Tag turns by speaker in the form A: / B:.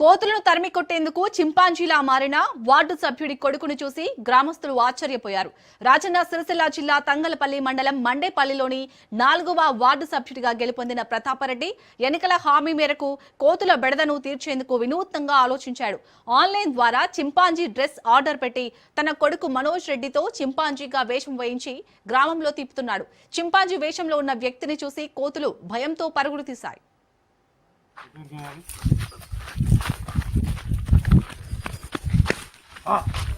A: కోతులను తరిమి కొట్టేందుకు చింపాంజీలా మారిన వార్డు సభ్యుడి కొడుకును చూసి గ్రామస్తులు ఆశ్చర్యపోయారు. రాజన్న సిరిసిల్ల జిల్లా తంగలపల్లి మండలం మండేపల్లిలోని 4వ వార్డు సభ్యుడిగా గెలుపొందిన ప్రతాపరెడ్డి ఎన్నికల హామీ మేరకు కోతుల బెడదను తీర్చేందుకు వినూత్నంగా ఆలోచించాడు. ఆన్లైన్ ద్వారా చింపాంజీ డ్రెస్ ఆర్డర్ పెట్టి తన కొడుకు మనోజ్ రెడ్డితో చింపాంజీగా వేషం వేయించి గ్రామంలో తిప్పుతున్నాడు. చింపాంజీ వేషంలో ఉన్న వ్యక్తిని చూసి కోతులు భయంతో పరుగులు తీశాయి.
B: Ah.